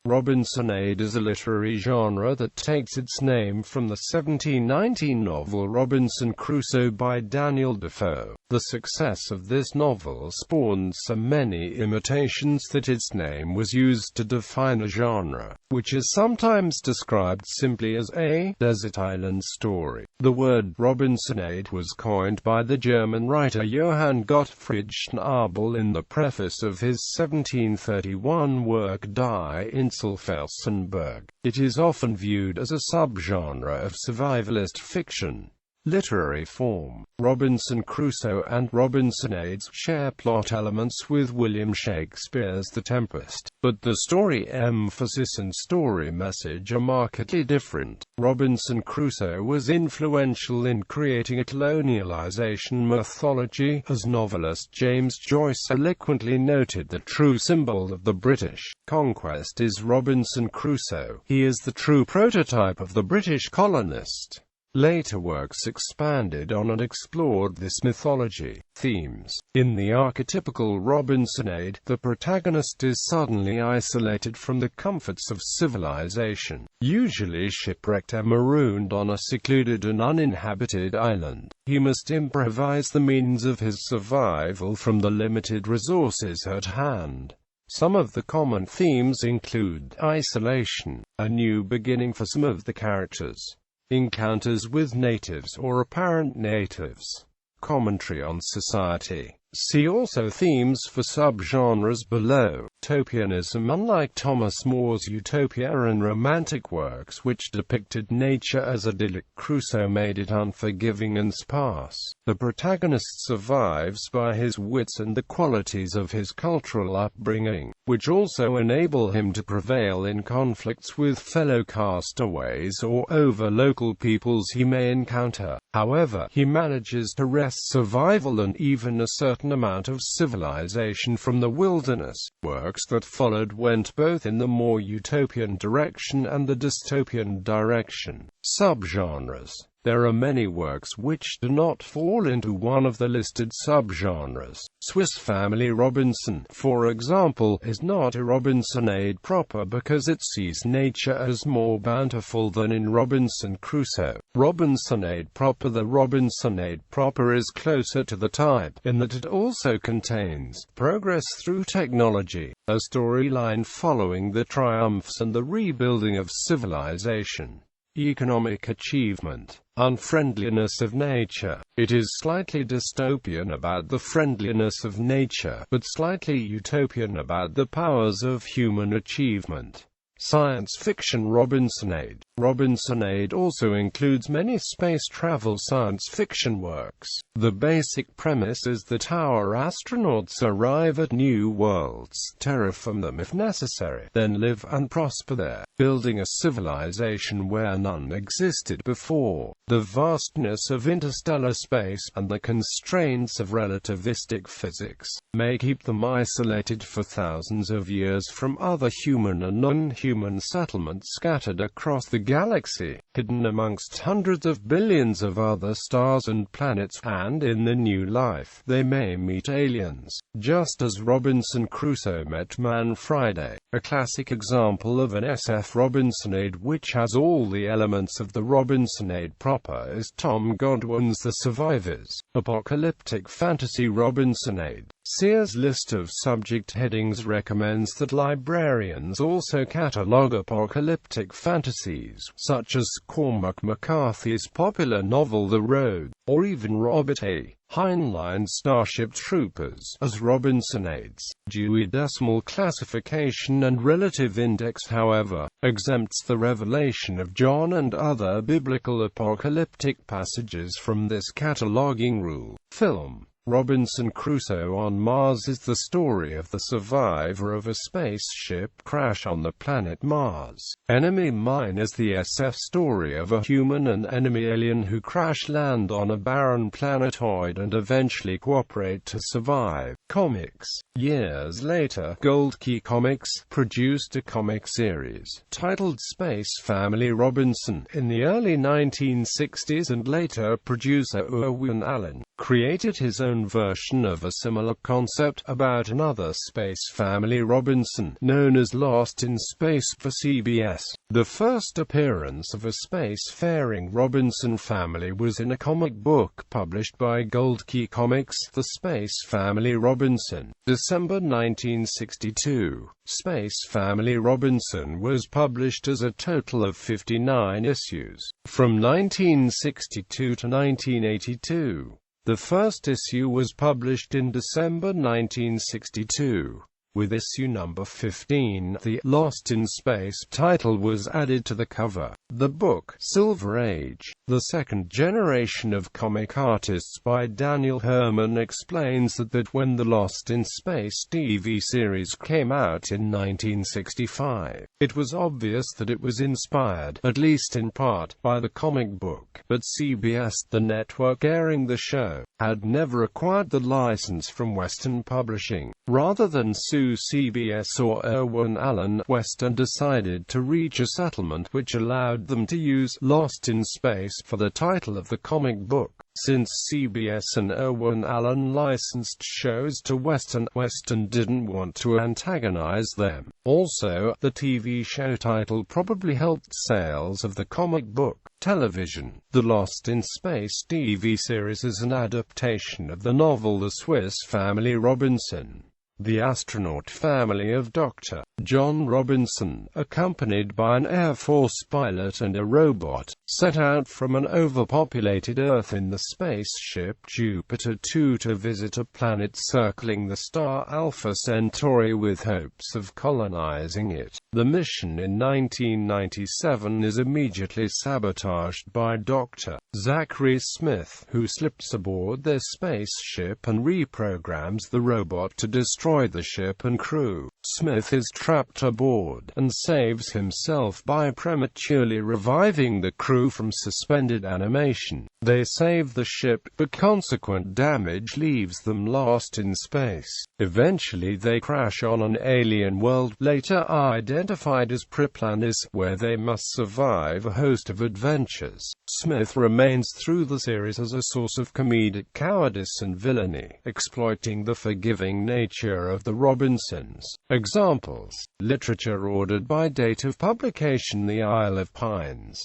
Robinsonade is a literary genre that takes its name from the 1719 novel Robinson Crusoe by Daniel Defoe. The success of this novel spawned so many imitations that its name was used to define a genre, which is sometimes described simply as a desert island story. The word Robinsonade was coined by the German writer Johann Gottfried Schnabel in the preface of his 1731 work Die Insel Felsenburg. It is often viewed as a subgenre of survivalist fiction. Literary form. Robinson Crusoe and Robinsonades share plot elements with William Shakespeare's The Tempest, but the story emphasis and story message are markedly different. Robinson Crusoe was influential in creating a colonialization mythology, as novelist James Joyce eloquently noted. The true symbol of the British conquest is Robinson Crusoe. He is the true prototype of the British colonist. Later works expanded on and explored this mythology themes. In the archetypical Robinsonade, the protagonist is suddenly isolated from the comforts of civilization, usually shipwrecked and marooned on a secluded and uninhabited island. He must improvise the means of his survival from the limited resources at hand. Some of the common themes include isolation, a new beginning for some of the characters, encounters with natives or apparent natives, commentary on society. See also themes for subgenres below. Utopianism. Unlike Thomas More's Utopia and romantic works which depicted nature as idyllic, Crusoe made it unforgiving and sparse. The protagonist survives by his wits and the qualities of his cultural upbringing, which also enable him to prevail in conflicts with fellow castaways or over local peoples he may encounter. However, he manages to wrest survival and even a certain amount of civilization from the wilderness. Works that followed went both in the more utopian direction and the dystopian direction. Subgenres. There are many works which do not fall into one of the listed subgenres. Swiss Family Robinson, for example, is not a Robinsonade proper because it sees nature as more bountiful than in Robinson Crusoe. Robinsonade proper. The Robinsonade proper is closer to the type, in that it also contains progress through technology, a storyline following the triumphs and the rebuilding of civilization, economic achievement, unfriendliness of nature. It is slightly dystopian about the friendliness of nature, but slightly utopian about the powers of human achievement. Science fiction. Robinsonade. Robinsonade also includes many space travel science fiction works. The basic premise is that our astronauts arrive at new worlds, terraform them if necessary, then live and prosper there, building a civilization where none existed before. The vastness of interstellar space, and the constraints of relativistic physics, may keep them isolated for thousands of years from other human and non-human settlements scattered across the galaxy, hidden amongst hundreds of billions of other stars and planets, and in the new life, they may meet aliens, just as Robinson Crusoe met Man Friday. A classic example of an SF Robinsonade which has all the elements of the Robinsonade proper is Tom Godwin's The Survivors. Apocalyptic Fantasy. Robinsonade. Sears' list of subject headings recommends that librarians also catalog apocalyptic fantasies, such as Cormac McCarthy's popular novel The Road, or even Robert A. Heinlein's Starship Troopers, as Robinsonades. Dewey Decimal Classification and Relative Index, however, exempts the revelation of John and other biblical apocalyptic passages from this cataloging rule. Film. Robinson Crusoe on Mars is the story of the survivor of a spaceship crash on the planet Mars. Enemy Mine is the SF story of a human and enemy alien who crash land on a barren planetoid and eventually cooperate to survive. Comics. Years later, Gold Key Comics produced a comic series titled Space Family Robinson in the early 1960s, and later producer Irwin Allen created his own version of a similar concept about another space family Robinson, known as Lost in Space for CBS. The first appearance of a spacefaring Robinson family was in a comic book published by Gold Key Comics, The Space Family Robinson, December 1962. Space Family Robinson was published as a total of 59 issues, from 1962 to 1982. The first issue was published in December 1962. With issue number 15, the Lost in Space title was added to the cover. The book, Silver Age, the second generation of comic artists by Daniel Herman, explains that when the Lost in Space TV series came out in 1965, it was obvious that it was inspired, at least in part, by the comic book, but CBS, the network airing the show, had never acquired the license from Western Publishing. Rather than sue CBS or Irwin Allen, Western decided to reach a settlement which allowed them to use Lost in Space for the title of the comic book. Since CBS and Irwin Allen licensed shows to Western, Western didn't want to antagonize them. Also, the TV show title probably helped sales of the comic book. Television. The Lost in Space TV series is an adaptation of the novel The Swiss Family Robinson. The astronaut family of Dr. John Robinson, accompanied by an Air Force pilot and a robot, set out from an overpopulated Earth in the spaceship Jupiter 2 to visit a planet circling the star Alpha Centauri with hopes of colonizing it. The mission in 1997 is immediately sabotaged by Dr. Zachary Smith, who slips aboard their spaceship and reprograms the robot to destroy the ship and crew. Smith is trapped aboard, and saves himself by prematurely reviving the crew from suspended animation. They save the ship, but consequent damage leaves them lost in space. Eventually they crash on an alien world, later identified as Preplanis, where they must survive a host of adventures. Smith remains through the series as a source of comedic cowardice and villainy, exploiting the forgiving nature of the Robinsons. Examples: literature ordered by date of publication: The Isle of Pines,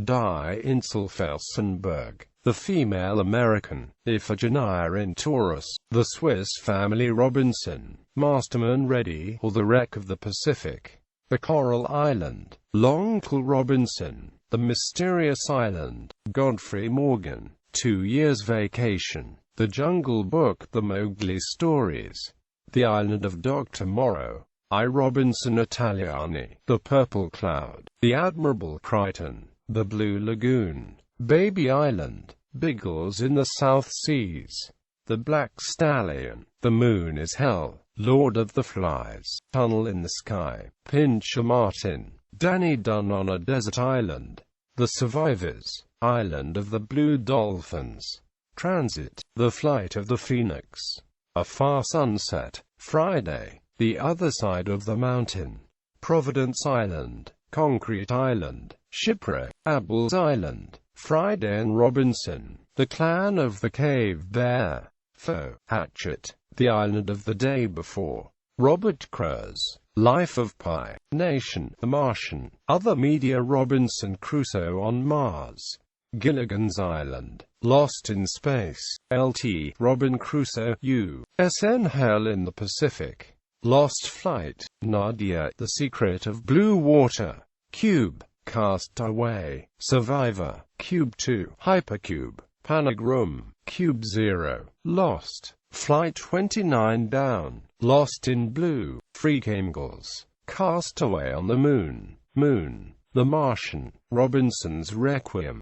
Die Insel Felsenburg, The Female American, Iphigenia in Taurus, The Swiss Family Robinson, Masterman Ready, or The Wreck of the Pacific, The Coral Island, L'Oncle Robinson, The Mysterious Island, Godfrey Morgan, 2 Years Vacation, The Jungle Book, The Mowgli Stories, The Island of Dr. Morrow, I Robinson Italiani, The Purple Cloud, The Admirable Crichton, The Blue Lagoon, Baby Island, Biggles in the South Seas, The Black Stallion, The Moon is Hell, Lord of the Flies, Tunnel in the Sky, Pincher Martin, Danny Dunn on a Desert Island, The Survivors, Island of the Blue Dolphins, Transit, The Flight of the Phoenix, A Far Sunset, Friday, The Other Side of the Mountain, Providence Island, Concrete Island, Shipwreck, Abel's Island, Friday and Robinson, The Clan of the Cave Bear, Foe, Hatchet, The Island of the Day Before, Robert Kruse, Life of Pi, Nation, The Martian, Other Media, Robinson Crusoe on Mars, Gilligan's Island, Lost in Space, LT, Robin Crusoe, U.S.N. Hell in the Pacific, Lost Flight, Nadia, The Secret of Blue Water, Cube, Cast Away, Survivor, Cube 2, Hypercube, Panic Room, Cube 0, Lost, Flight 29 Down, Lost in Blue, Freak Angles, Cast Away on the Moon, Moon, The Martian, Robinson's Requiem.